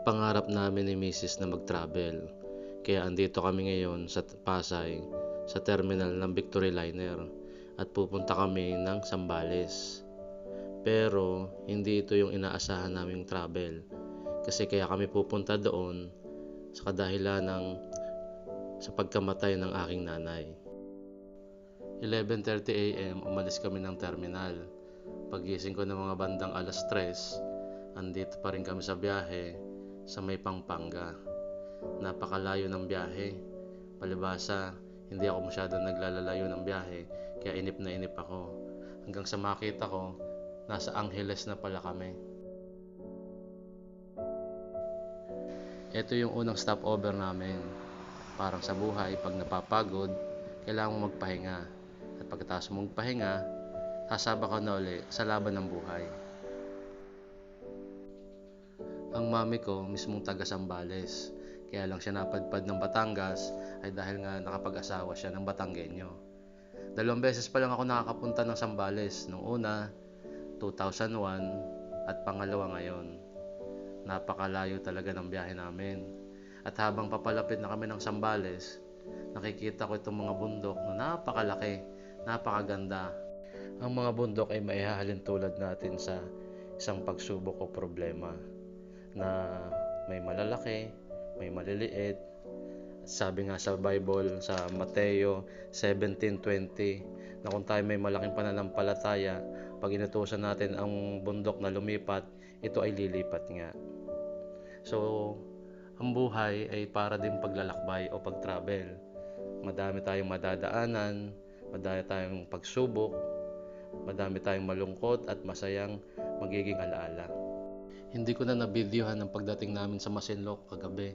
Pangarap namin ni Mrs. na mag-travel. Kaya andito kami ngayon sa Pasay, sa terminal ng Victory Liner at pupunta kami ng Zambales. Pero hindi ito yung inaasahan naming travel. Kasi kaya kami pupunta doon sa kadahilan sa pagkamatay ng aking nanay. 11:30 AM umalis kami ng terminal. Pagising ko ng mga bandang 3:00, andito pa rin kami sa biyahe sa may Pampanga. Napakalayo ng biyahe. Palibasa, hindi ako masyadong naglalalayo ng biyahe, kaya inip na inip ako. Hanggang sa makita ko, nasa Angeles na pala kami. Ito yung unang stopover namin. Parang sa buhay, pag napapagod, kailangan mong magpahinga. At pagkatapos mong magpahinga, sasaba ka na uli sa laban ng buhay. Ang mami ko mismong taga Zambales, kaya lang siya napadpad ng Batangas ay dahil nga nakapag-asawa siya ng Batanggenyo. 2 beses pa lang ako nakakapunta ng Zambales, nung una 2001 at pangalawa ngayon. Napakalayo talaga ng biyahe namin. At habang papalapit na kami ng Zambales, nakikita ko itong mga bundok na napakalaki, napakaganda. Ang mga bundok ay maihahalin tulad natin sa isang pagsubok o problema na may malalaki, may maliliit. Sabi nga sa Bible sa Mateo 17:20 na kung tayo may malaking pananampalataya, pag inutusan natin ang bundok na lumipat, ito ay lilipat nga. So, ang buhay ay para din paglalakbay o pag-travel. Madami tayong madadaanan, madami tayong pagsubok, madami tayong malungkot at masayang magiging alaala. Hindi ko na nabidyohan ang pagdating namin sa Masinloc kagabi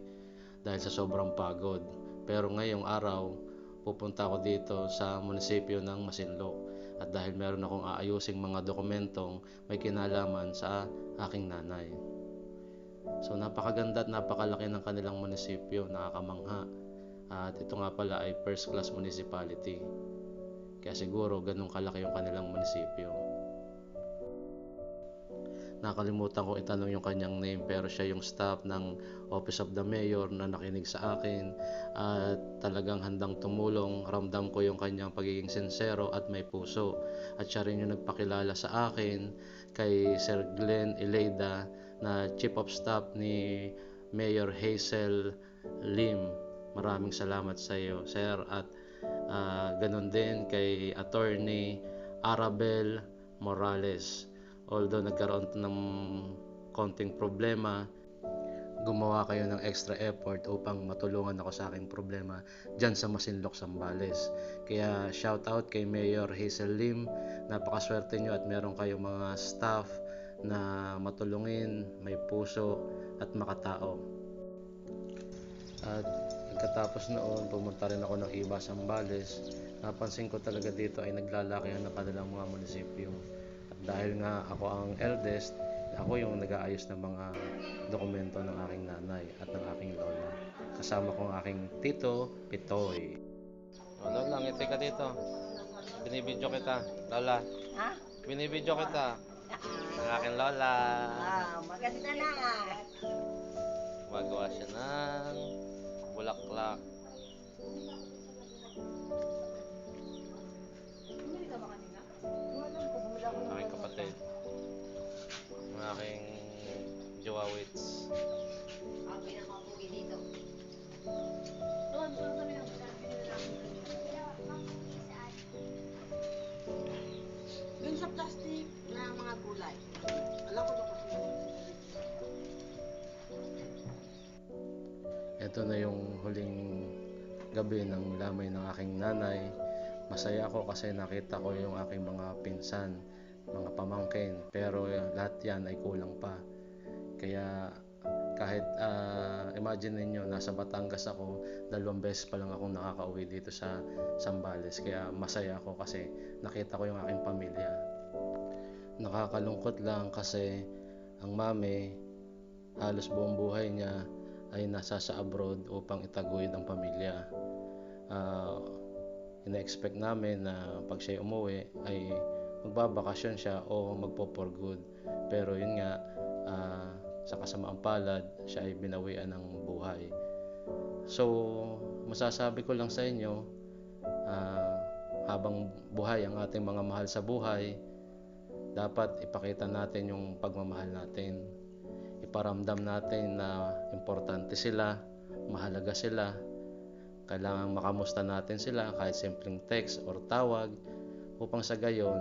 dahil sa sobrang pagod. Pero ngayong araw, pupunta ako dito sa munisipyo ng Masinloc at dahil meron akong aayusing mga dokumentong may kinalaman sa aking nanay. So napakaganda at napakalaki ng kanilang munisipyo, nakakamangha. At ito nga pala ay first class municipality. Kaya siguro ganun kalaki yung kanilang munisipyo. Nakalimutan ko itanong yung kanyang name, pero siya yung staff ng Office of the Mayor na nakinig sa akin at talagang handang tumulong. Ramdam ko yung kanyang pagiging sincero at may puso. At siya rin yung nagpakilala sa akin kay Sir Glenn Eleda na Chief of Staff ni Mayor Hazel Lim. Maraming salamat sa iyo, Sir. At ganun din kay Attorney Arabel Morales. Although nagkaroon ng konting problema, gumawa kayo ng extra effort upang matulungan ako sa aking problema dyan sa Masinloc, Zambales. Kaya shout out kay Mayor Hazel Lim. Napakaswerte nyo at meron kayong mga staff na matulungin, may puso at makatao. At pagkatapos noon, pumunta rin ako ng iba Zambales. Napansin ko talaga dito ay naglalakihan ng kanilang mga munisipyo. Dahil nga ako ang eldest, ako yung nag-aayos ng mga dokumento ng aking nanay at ng aking lola. Kasama ko ang aking tito, Pitoy. Lola, ngiti ka dito. Binibidyo kita, Lola. Ha? Binibidyo kita. Ang aking lola. Maganda na. Gumagawa siya ng bulaklak. Aking kapatid. Ang aking jowawits. Yung sa plastic na mga gulay. Alam ko doon kasi. Ito na yung huling gabi ng lamay ng aking nanay. Masaya ako kasi nakita ko yung aking mga pinsan, mga pamangkin. Pero lahat yan ay kulang pa. Kaya kahit imagine ninyo, nasa Batangas ako, 2 beses pa lang akong nakakauwi dito sa Zambales. Kaya masaya ako kasi nakita ko yung aking pamilya. Nakakalungkot lang kasi ang mami, halos buong buhay niya ay nasa sa abroad upang itaguyod ang pamilya. Ina-expect namin na pag siya umuwi ay magbabakasyon siya o magpo for good. Pero yun nga, sa kasamaang palad, siya ay binawian ng buhay. So, masasabi ko lang sa inyo, habang buhay ang ating mga mahal sa buhay, dapat ipakita natin yung pagmamahal natin. Iparamdam natin na importante sila, mahalaga sila. Kailangan makamusta natin sila kahit simpleng text or tawag upang sa gayon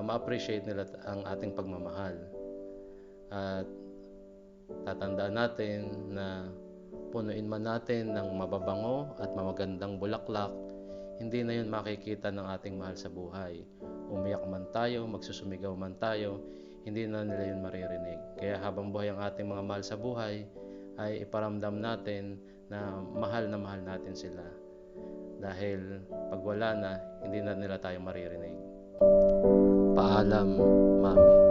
ma-appreciate nila ang ating pagmamahal. At tatandaan natin na punuin man natin ng mababango at mamagandang bulaklak, hindi na yun makikita ng ating mahal sa buhay. Umiyak man tayo, magsusumigaw man tayo, hindi na nila yun maririnig. Kaya habang buhay ang ating mga mahal sa buhay, ay iparamdam natin na mahal natin sila. Dahil pag wala na, hindi na nila tayo maririnig. Paalam, Mami.